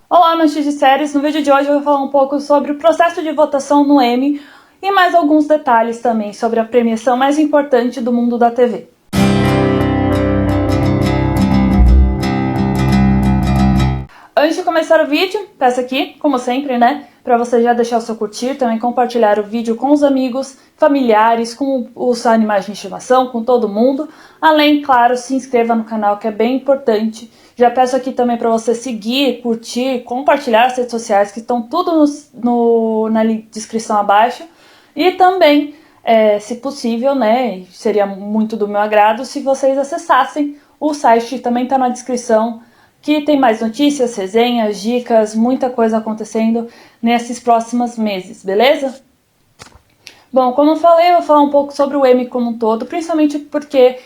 Olá, amantes de séries! No vídeo de hoje eu vou falar um pouco sobre o processo de votação no Emmy e mais alguns detalhes também sobre a premiação mais importante do mundo da TV. Antes de começar o vídeo, peço aqui, como sempre, para você já deixar o seu curtir, também compartilhar o vídeo com os amigos, familiares, com os animais de estimação, com todo mundo. Além, claro, se inscreva no canal, que é bem importante. Já peço aqui também para você seguir, curtir, compartilhar as redes sociais, que estão tudo na descrição abaixo. E também, se possível, seria muito do meu agrado se vocês acessassem o site, que também está na descrição, que tem mais notícias, resenhas, dicas, muita coisa acontecendo nesses próximos meses, beleza? Bom, como eu falei, eu vou falar um pouco sobre o Emmy como um todo, principalmente porque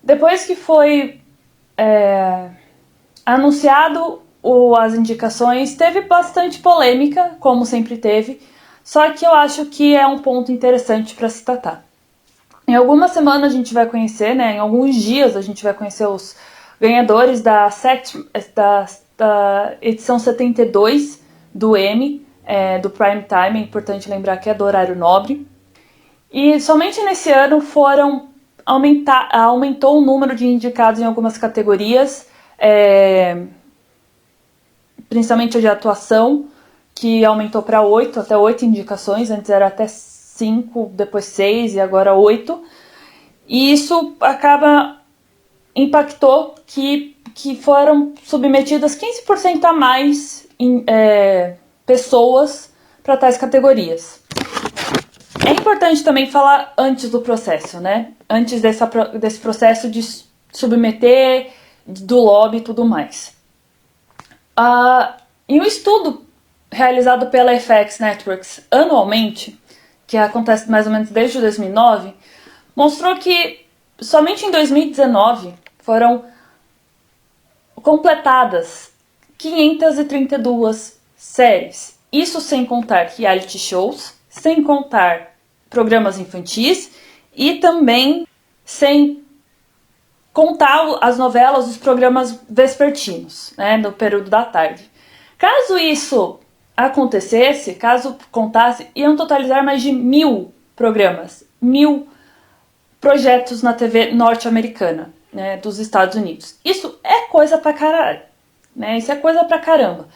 depois que foi anunciado as indicações, teve bastante polêmica, como sempre teve, só que eu acho que é um ponto interessante para se tratar. Em algumas semanas a gente vai conhecer, em alguns dias a gente vai conhecer os ganhadores da edição 72 do Emmy, do Prime Time. É importante lembrar que é do horário nobre. E somente nesse ano aumentou o número de indicados em algumas categorias, principalmente de atuação, que aumentou para 8, até 8 indicações. Antes era até 5, depois 6 e agora 8. E isso impactou que foram submetidas 15% a mais pessoas para tais categorias. É importante também falar antes do processo, antes desse processo de submeter, do lobby e tudo mais. Em um estudo realizado pela FX Networks anualmente, que acontece mais ou menos desde 2009, mostrou que somente em 2019 foram completadas 532 séries. Isso sem contar reality shows, sem contar programas infantis e também sem contar as novelas, os programas vespertinos, no período da tarde. Caso isso acontecesse, caso contasse, iam totalizar mais de 1.000 programas, 1.000 projetos na TV norte-americana, dos Estados Unidos. Isso é coisa pra caralho, Isso é coisa pra caramba.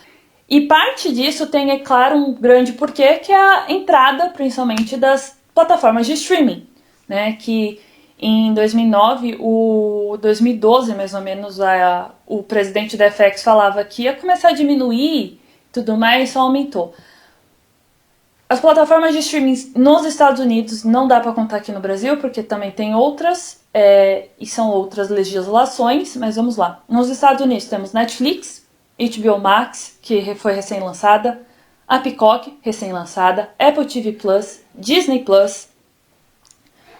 E parte disso tem, é claro, um grande porquê, que é a entrada, principalmente, das plataformas de streaming, que em 2009, 2012 mais ou menos, o presidente da FX falava que ia começar a diminuir, tudo mais, só aumentou. As plataformas de streaming nos Estados Unidos não dá para contar aqui no Brasil, porque também tem outras, e são outras legislações, mas vamos lá. Nos Estados Unidos temos Netflix, HBO Max, que foi recém-lançada, a Peacock, recém-lançada, Apple TV Plus, Disney Plus,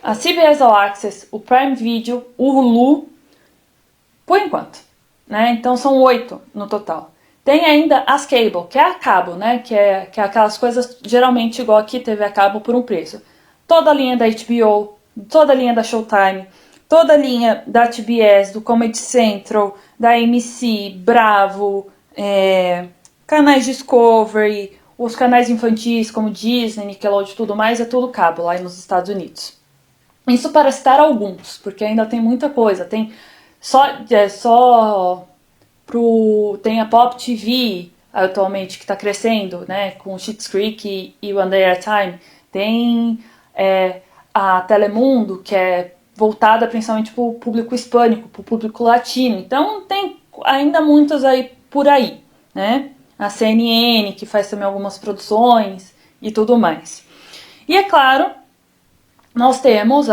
a CBS All Access, o Prime Video, o Hulu, por enquanto. Então são 8 no total. Tem ainda as cable, que é a cabo, que é aquelas coisas geralmente igual aqui, TV a cabo por um preço. Toda a linha da HBO, toda a linha da Showtime, toda a linha da TBS, do Comedy Central, da AMC, Bravo, canais Discovery, os canais infantis como Disney, Nickelodeon e tudo mais, é tudo cabo lá nos Estados Unidos. Isso para citar alguns, porque ainda tem muita coisa. Tem tem a Pop TV atualmente que está crescendo, com Schitt's Creek e One Day at a Time. Tem a Telemundo, que é voltada principalmente para o público hispânico, para o público latino. Então tem ainda muitas aí por aí, A CNN, que faz também algumas produções e tudo mais. E é claro, nós temos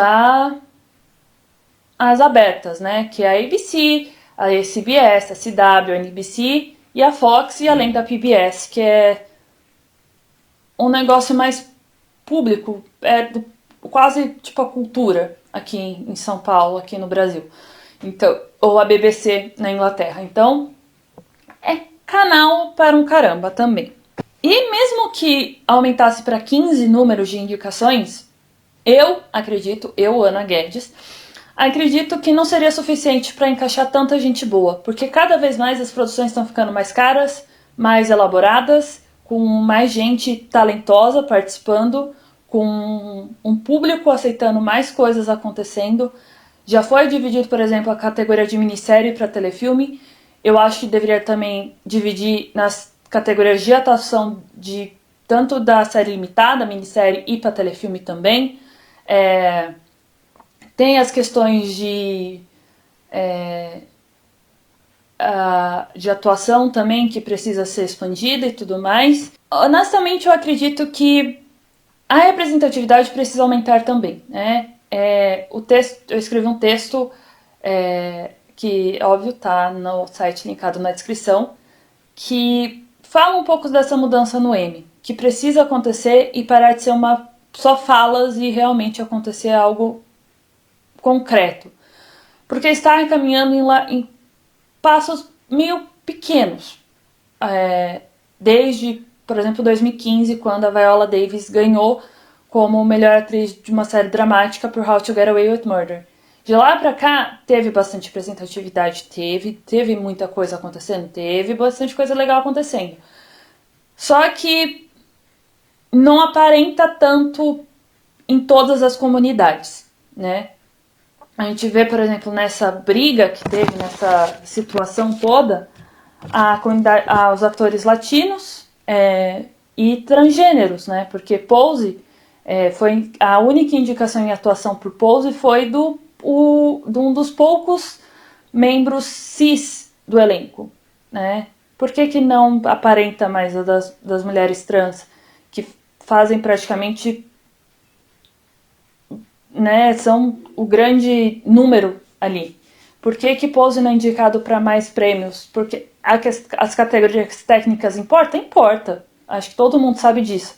as abertas, que é a ABC, a CBS, a CW, a NBC e a Fox, e além da PBS, que é um negócio mais público, quase tipo a cultura aqui em São Paulo, aqui no Brasil, então, ou a BBC na Inglaterra. Então, é canal para um caramba também. E mesmo que aumentasse para 15 números de indicações, eu acredito, Ana Guedes, acredito que não seria suficiente para encaixar tanta gente boa, porque cada vez mais as produções estão ficando mais caras, mais elaboradas, com mais gente talentosa participando, com um público aceitando mais coisas acontecendo. Já foi dividido, por exemplo, a categoria de minissérie para telefilme. Eu acho que deveria também dividir nas categorias de atuação de tanto da série limitada, minissérie e para telefilme também. Tem as questões de atuação também, que precisa ser expandida e tudo mais. Honestamente, eu acredito que a representatividade precisa aumentar também, né? Eu escrevi um texto que, óbvio, tá no site linkado na descrição, que fala um pouco dessa mudança no M, que precisa acontecer e parar de ser só falas e realmente acontecer algo concreto. Porque está encaminhando em passos meio pequenos. Desde, por exemplo, 2015, quando a Viola Davis ganhou como melhor atriz de uma série dramática por How to Get Away with Murder. De lá pra cá, teve bastante representatividade, teve muita coisa acontecendo, teve bastante coisa legal acontecendo. Só que não aparenta tanto em todas as comunidades, né? A gente vê, por exemplo, nessa briga que teve, nessa situação toda, os atores latinos e transgêneros, né? Porque Pose foi a única indicação em atuação por Pose foi de um dos poucos membros cis do elenco, né? Por que não aparenta mais a das mulheres trans, que fazem praticamente, né, são o grande número ali? Por que Pose não é indicado para mais prêmios? Porque as categorias técnicas importam? Importa. Acho que todo mundo sabe disso.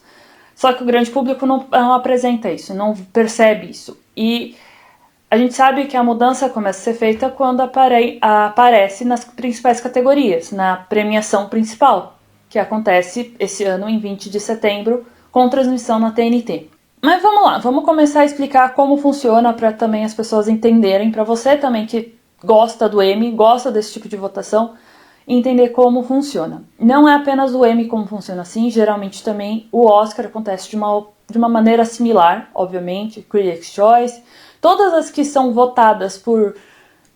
Só que o grande público não apresenta isso, não percebe isso. E a gente sabe que a mudança começa a ser feita quando aparece nas principais categorias, na premiação principal, que acontece esse ano em 20 de setembro, com transmissão na TNT. Mas vamos lá, vamos começar a explicar como funciona para também as pessoas entenderem, para você também que gosta do Emmy, gosta desse tipo de votação, entender como funciona. Não é apenas o Emmy como funciona assim, geralmente também o Oscar acontece de uma maneira similar, obviamente, Critics' Choice. Todas as que são votadas por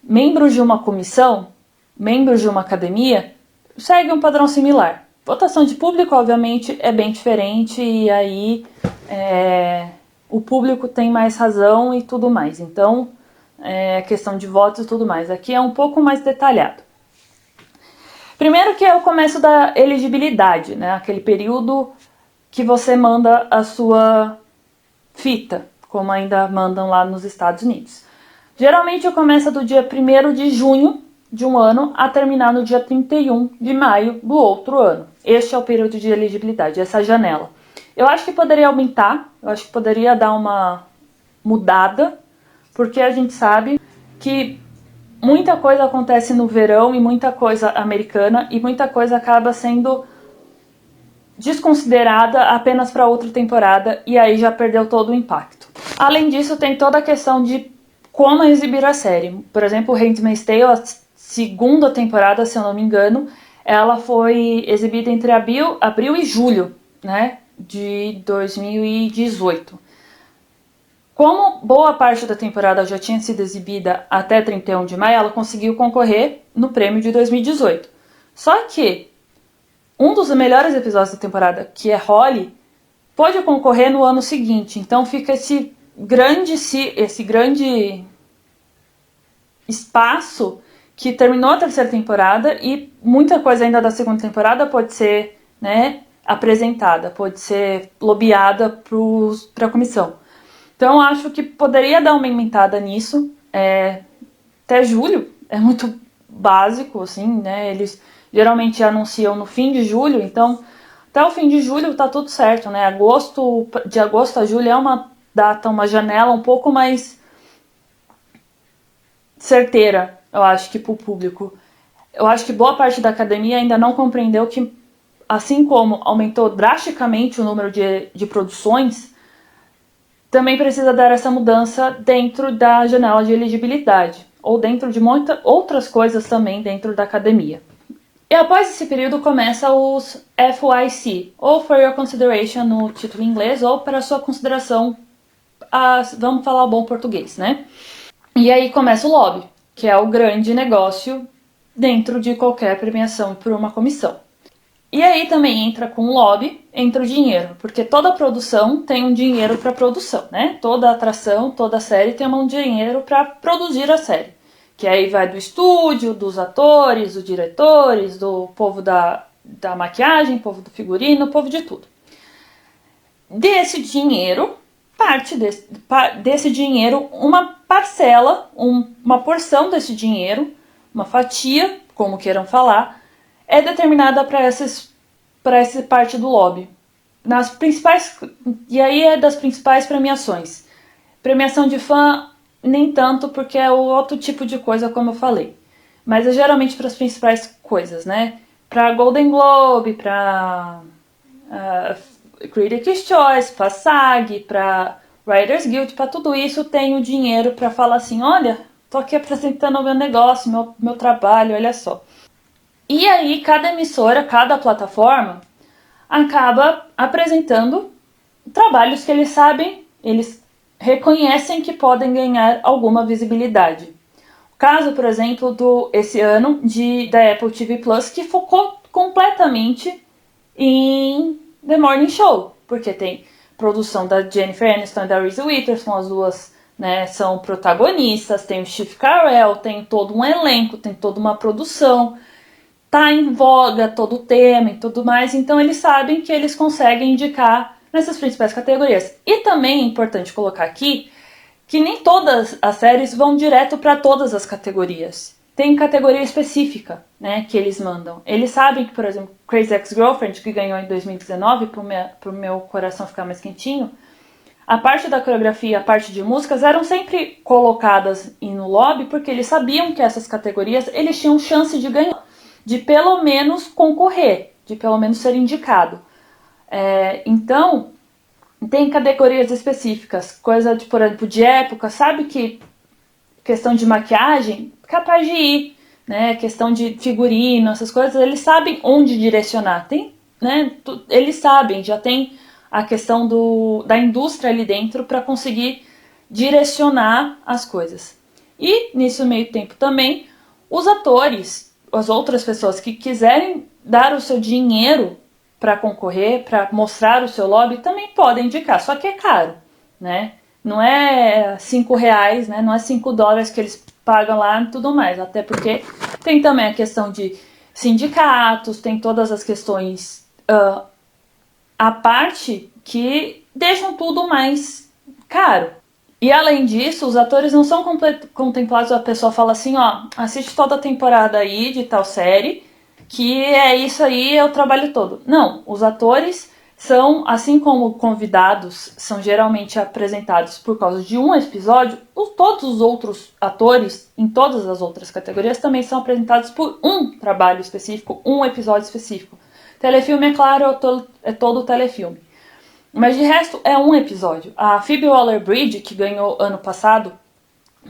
membros de uma comissão, membros de uma academia, seguem um padrão similar. Votação de público, obviamente, é bem diferente e aí o público tem mais razão e tudo mais. Então, questão de votos e tudo mais. Aqui é um pouco mais detalhado. Primeiro que é o começo da elegibilidade, né? Aquele período que você manda a sua fita, como ainda mandam lá nos Estados Unidos. Geralmente começa do dia 1º de junho de um ano a terminar no dia 31 de maio do outro ano. Este é o período de elegibilidade, essa janela. Eu acho que poderia aumentar, eu acho que poderia dar uma mudada, porque a gente sabe que muita coisa acontece no verão e muita coisa americana e muita coisa acaba sendo desconsiderada apenas para outra temporada e aí já perdeu todo o impacto. Além disso, tem toda a questão de como exibir a série. Por exemplo, Handmaid's Tale, a segunda temporada, se eu não me engano, ela foi exibida entre abril e julho, né, de 2018. Como boa parte da temporada já tinha sido exibida até 31 de maio, ela conseguiu concorrer no prêmio de 2018. Só que um dos melhores episódios da temporada, que é Holly, pode concorrer no ano seguinte. Então fica esse grande espaço que terminou a terceira temporada e muita coisa ainda da segunda temporada pode ser, né, apresentada, pode ser lobeada para a comissão. Então acho que poderia dar uma emendada nisso. Até julho é muito básico, assim, né? Eles geralmente anunciam no fim de julho, então até o fim de julho tá tudo certo, né? De agosto a julho é uma data, uma janela um pouco mais certeira, eu acho que pro público. Eu acho que boa parte da academia ainda não compreendeu que, assim como aumentou drasticamente o número de produções, também precisa dar essa mudança dentro da janela de elegibilidade, ou dentro de muitas outras coisas também dentro da academia. E após esse período começa os FYC, ou For Your Consideration no título em inglês, ou para sua consideração, vamos falar o bom português, né? E aí começa o lobby, que é o grande negócio dentro de qualquer premiação por uma comissão. E aí também entra com o lobby, entra o dinheiro, porque toda produção tem um dinheiro para produção, né? Toda atração, toda série tem um dinheiro para produzir a série. Que aí vai do estúdio, dos atores, dos diretores, do povo da maquiagem, povo do figurino, povo de tudo. Desse dinheiro, parte desse dinheiro, uma parcela, uma porção desse dinheiro, uma fatia, como queiram falar, é determinada para essa parte do lobby. Nas principais, e aí é das principais premiações. Premiação de fã, nem tanto, porque é outro tipo de coisa, como eu falei. Mas é geralmente para as principais coisas, né? Para Golden Globe, para Critics' Choice, para SAG, para Writers Guild, para tudo isso tem o dinheiro para falar assim, olha, tô aqui apresentando o meu negócio, meu trabalho, olha só. E aí cada emissora, cada plataforma acaba apresentando trabalhos que eles sabem, eles reconhecem que podem ganhar alguma visibilidade. O caso, por exemplo, esse ano da Apple TV Plus, que focou completamente em The Morning Show, porque tem produção da Jennifer Aniston e da Reese Witherspoon, as duas, né, são protagonistas, tem o Steve Carell, tem todo um elenco, tem toda uma produção, tá em voga todo o tema e tudo mais, então eles sabem que eles conseguem indicar nessas principais categorias. E também é importante colocar aqui que nem todas as séries vão direto para todas as categorias. Tem categoria específica, né, que eles mandam. Eles sabem que, por exemplo, Crazy Ex-Girlfriend, que ganhou em 2019, pro meu coração ficar mais quentinho, a parte da coreografia, a parte de músicas eram sempre colocadas no lobby porque eles sabiam que essas categorias eles tinham chance de ganhar, de pelo menos concorrer, de pelo menos ser indicado. Então, tem categorias específicas, coisa de, por exemplo, de época, sabe que questão de maquiagem, capaz de ir, né? Questão de figurino, essas coisas, eles sabem onde direcionar. Tem, né? Eles sabem, já tem a questão da indústria ali dentro para conseguir direcionar as coisas. E nesse meio tempo também, os atores, as outras pessoas que quiserem dar o seu dinheiro para concorrer, para mostrar o seu lobby, também podem indicar, só que é caro, né? Não é R$5, né? Não é $5 que eles pagam lá e tudo mais, até porque tem também a questão de sindicatos, tem todas as questões à parte que deixam tudo mais caro. E além disso, os atores não são contemplados, a pessoa fala assim, ó, assiste toda a temporada aí de tal série, que é isso aí, é o trabalho todo. Não, os atores são, assim como convidados são geralmente apresentados por causa de um episódio, todos os outros atores, em todas as outras categorias, também são apresentados por um trabalho específico, um episódio específico. Telefilme, é claro, é todo telefilme. Mas de resto é um episódio. A Phoebe Waller-Bridge, que ganhou ano passado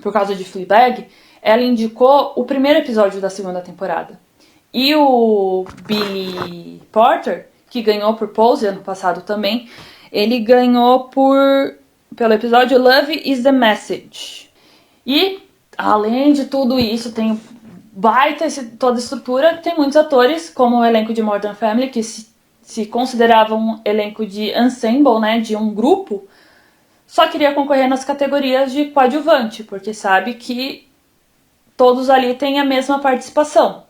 por causa de Fleabag, ela indicou o primeiro episódio da segunda temporada. E o Billy Porter, que ganhou por Pose ano passado também, ele ganhou pelo episódio Love is the Message. E, além de tudo isso, tem baita toda a estrutura, tem muitos atores, como o elenco de Modern Family, que se considerava um elenco de ensemble, né, de um grupo, só queria concorrer nas categorias de coadjuvante, porque sabe que todos ali têm a mesma participação.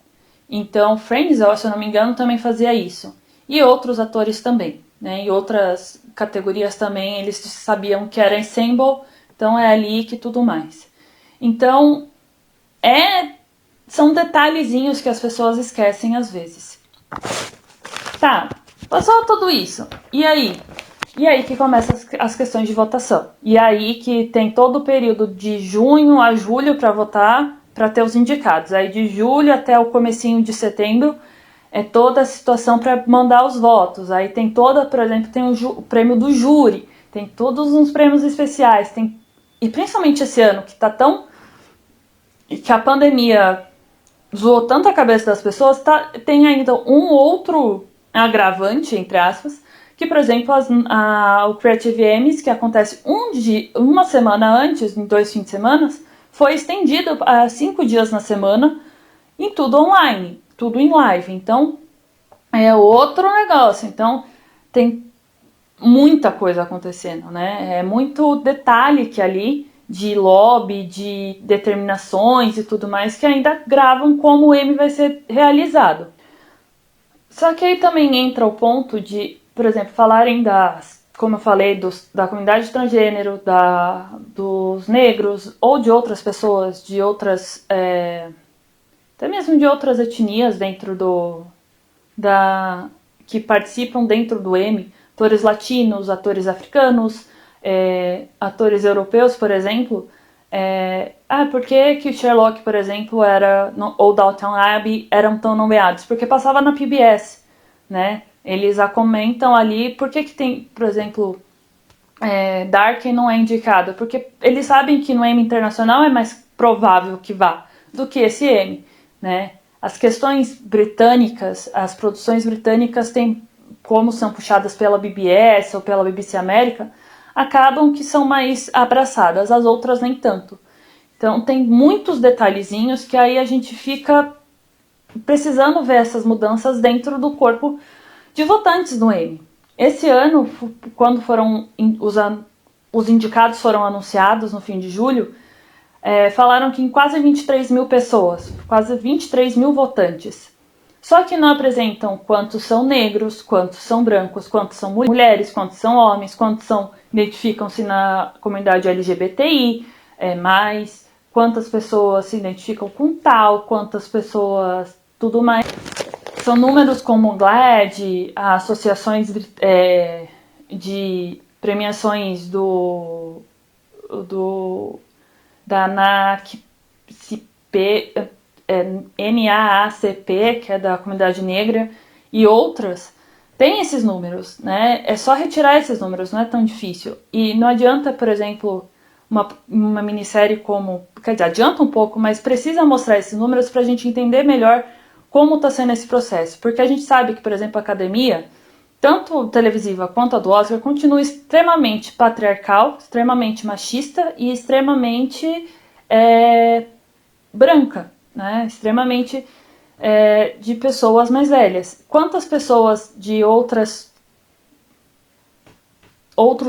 Então, Friends, se eu não me engano, também fazia isso. E outros atores também, né? E outras categorias também, eles sabiam que era ensemble, então é ali que tudo mais. Então, são detalhezinhos que as pessoas esquecem às vezes. Tá, passou tudo isso. E aí? E aí que começam as questões de votação. E aí que tem todo o período de junho a julho para votar, para ter os indicados. Aí de julho até o comecinho de setembro é toda a situação para mandar os votos. Aí tem toda, por exemplo, tem o prêmio do júri, tem todos uns prêmios especiais, e principalmente esse ano que tá que a pandemia zoou tanto a cabeça das pessoas, tem ainda um outro agravante, entre aspas, que, por exemplo, o Creative Emmys, que acontece uma semana antes, em 2 fins de semana, foi estendido a 5 dias na semana, em tudo online, tudo em live. Então, é outro negócio. Então, tem muita coisa acontecendo, né? É muito detalhe que ali de lobby, de determinações e tudo mais que ainda gravam como o M vai ser realizado. Só que aí também entra o ponto de, por exemplo, falarem como eu falei, da comunidade transgênero, dos negros ou de outras pessoas, de outras, até mesmo de outras etnias dentro que participam dentro do M, atores latinos, atores africanos, atores europeus, por exemplo. Por que o Sherlock, por exemplo, ou Downton Abbey eram tão nomeados? Porque passava na PBS, né? Eles comentam ali, por que tem, por exemplo, Dark não é indicado? Porque eles sabem que no Emmy Internacional é mais provável que vá do que esse Emmy, né? As questões britânicas, as produções britânicas têm, como são puxadas pela BBS ou pela BBC América, acabam que são mais abraçadas, as outras nem tanto. Então tem muitos detalhezinhos que aí a gente fica precisando ver essas mudanças dentro do corpo de votantes do Emmy. Esse ano, quando os indicados foram anunciados no fim de julho, falaram que em quase 23 mil pessoas, quase 23 mil votantes. Só que não apresentam quantos são negros, quantos são brancos, quantos são mulheres, quantos são homens, quantos identificam-se na comunidade LGBTI, quantas pessoas se identificam com tal, quantas pessoas tudo mais. São números como o GLAAD, associações de premiações da NAACP, que é da comunidade negra, e outras, tem esses números, né? É só retirar esses números, não é tão difícil. E não adianta, por exemplo, uma minissérie como... Quer dizer, adianta um pouco, mas precisa mostrar esses números para a gente entender melhor como está sendo esse processo. Porque a gente sabe que, por exemplo, a academia, tanto televisiva quanto a do Oscar, continua extremamente patriarcal, extremamente machista e extremamente branca, né? Extremamente de pessoas mais velhas. Quantas pessoas de outros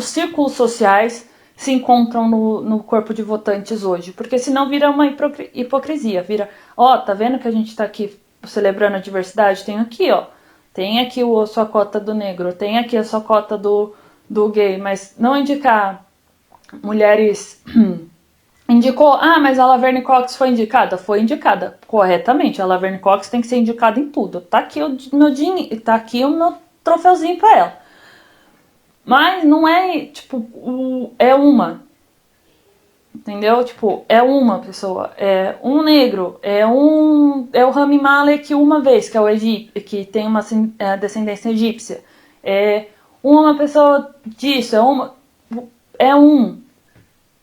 círculos sociais se encontram no corpo de votantes hoje? Porque senão vira uma hipocrisia, tá vendo que a gente está aqui celebrando a diversidade? Tem aqui a sua cota do negro, tem aqui a sua cota do gay, mas não indicar mulheres... Indicou, mas a Laverne Cox foi indicada? Foi indicada corretamente. A Laverne Cox tem que ser indicada em tudo. Tá aqui tá aqui o meu troféuzinho pra ela. Mas não é, é uma. Entendeu? É uma pessoa. É um negro. É o Rami Malek uma vez, que é o Egito, que tem uma descendência egípcia. É uma pessoa disso. É um.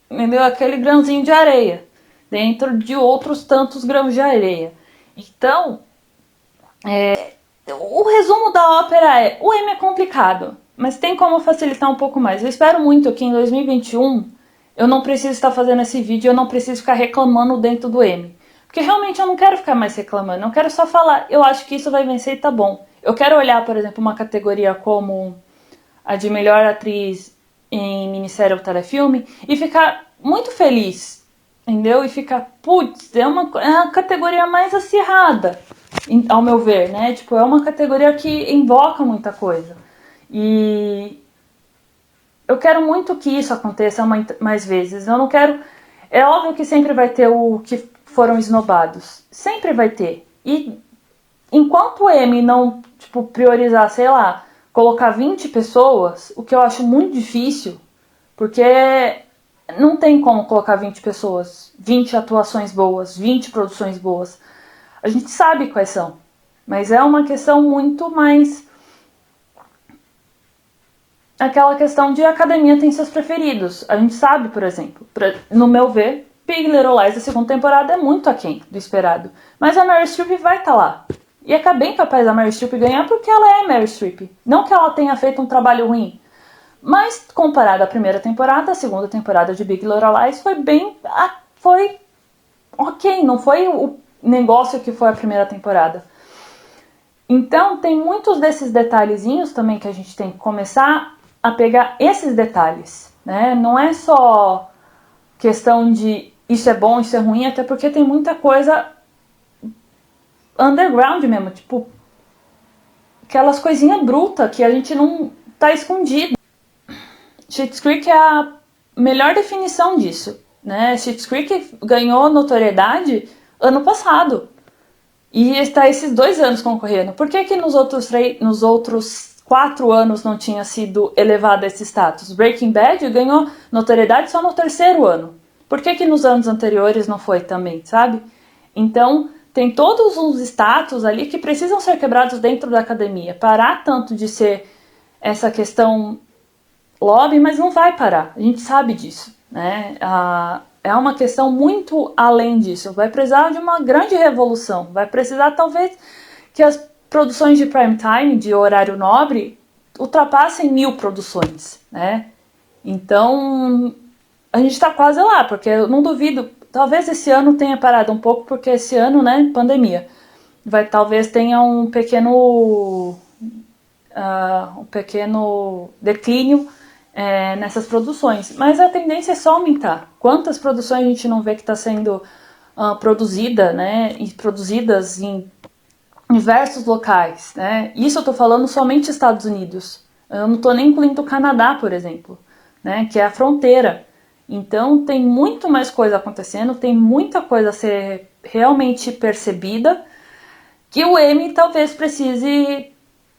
Entendeu? Aquele grãozinho de areia, dentro de outros tantos grãos de areia. Então, o resumo da ópera o M é complicado, mas tem como facilitar um pouco mais. Eu espero muito que em 2021 eu não precise estar fazendo esse vídeo, eu não preciso ficar reclamando dentro do M. Porque realmente eu não quero ficar mais reclamando, eu quero só falar, eu acho que isso vai vencer e tá bom. Eu quero olhar, por exemplo, uma categoria como a de melhor atriz em minissérie ou telefilme e ficar muito feliz, entendeu? E ficar, putz, é a categoria mais acirrada, ao meu ver, né? É uma categoria que invoca muita coisa. E eu quero muito que isso aconteça mais vezes. Eu não quero... É óbvio que sempre vai ter o que foram esnobados. Sempre vai ter. E enquanto o M não, priorizar, sei lá, colocar 20 pessoas, o que eu acho muito difícil, porque não tem como colocar 20 pessoas, 20 atuações boas, 20 produções boas. A gente sabe quais são, mas é uma questão muito mais... Aquela questão de a academia tem seus preferidos. A gente sabe, por exemplo, no meu ver, Big Little Lies da segunda temporada é muito aquém do esperado. Mas a Meryl Streep vai estar lá. E é bem capaz da Meryl Streep ganhar porque ela é Meryl Streep. Não que ela tenha feito um trabalho ruim. Mas, comparado à primeira temporada, a segunda temporada de Big Little Lies foi bem... Foi ok, não foi o negócio que foi a primeira temporada. Então, tem muitos desses detalhezinhos também que a gente tem que começar a pegar esses detalhes, né? Não é só questão de isso é bom, isso é ruim, até porque tem muita coisa underground mesmo, tipo aquelas coisinhas brutas que a gente não tá escondido. Schitt's Creek é a melhor definição disso, né? Schitt's Creek ganhou notoriedade ano passado e está esses 2 anos concorrendo. Por que nos outros 4 anos não tinha sido elevado a esse status? Breaking Bad ganhou notoriedade só no 3º ano. Por que nos anos anteriores não foi também, sabe? Então, tem todos uns status ali que precisam ser quebrados dentro da academia. Parar tanto de ser essa questão lobby, mas não vai parar. A gente sabe disso, né? É uma questão muito além disso. Vai precisar de uma grande revolução. Vai precisar, talvez, que as produções de prime time, de horário nobre, ultrapassem 1000 produções, né? Então, a gente tá quase lá, porque eu não duvido. Talvez esse ano tenha parado um pouco, porque esse ano, né, pandemia. Talvez tenha um pequeno declínio nessas produções. Mas a tendência é só aumentar. Quantas produções a gente não vê que está sendo produzida, né, e produzidas em diversos locais, né? Isso eu tô falando somente Estados Unidos. Eu não tô nem incluindo o Canadá, por exemplo, né, que é a fronteira. Então tem muito mais coisa acontecendo, tem muita coisa a ser realmente percebida, que o Emmy talvez precise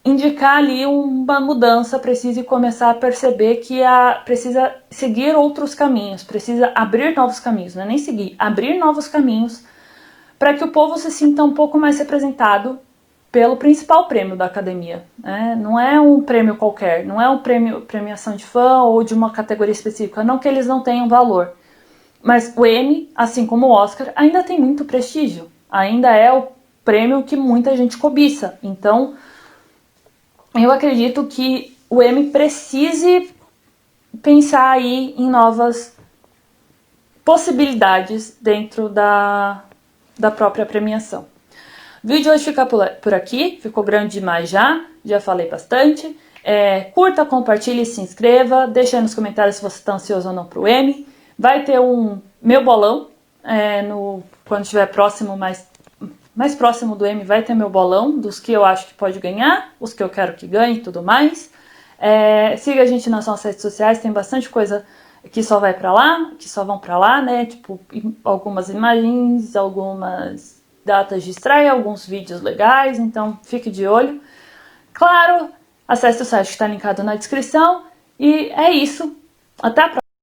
indicar ali uma mudança, precise começar a perceber que precisa seguir outros caminhos, precisa abrir novos caminhos, não é nem seguir, abrir novos caminhos para que o povo se sinta um pouco mais representado pelo principal prêmio da academia, né? Não é um prêmio qualquer, não é um premiação de fã ou de uma categoria específica, não que eles não tenham valor, mas o Emmy, assim como o Oscar, ainda tem muito prestígio, ainda é o prêmio que muita gente cobiça. Então eu acredito que o Emmy precise pensar aí em novas possibilidades dentro da própria premiação. O vídeo de hoje fica por aqui, ficou grande demais já falei bastante. Curta, compartilhe, se inscreva, deixa aí nos comentários se você está ansioso ou não para o Emmy. Vai ter meu bolão, quando estiver próximo, mais próximo do Emmy, vai ter meu bolão dos que eu acho que pode ganhar, os que eu quero que ganhe e tudo mais. Siga a gente nas nossas redes sociais, tem bastante coisa que só vai para lá, que só vão para lá, né? Tipo, algumas imagens, algumas datas de estreia, alguns vídeos legais, então fique de olho. Claro, acesse o site que está linkado na descrição e é isso. Até a próxima!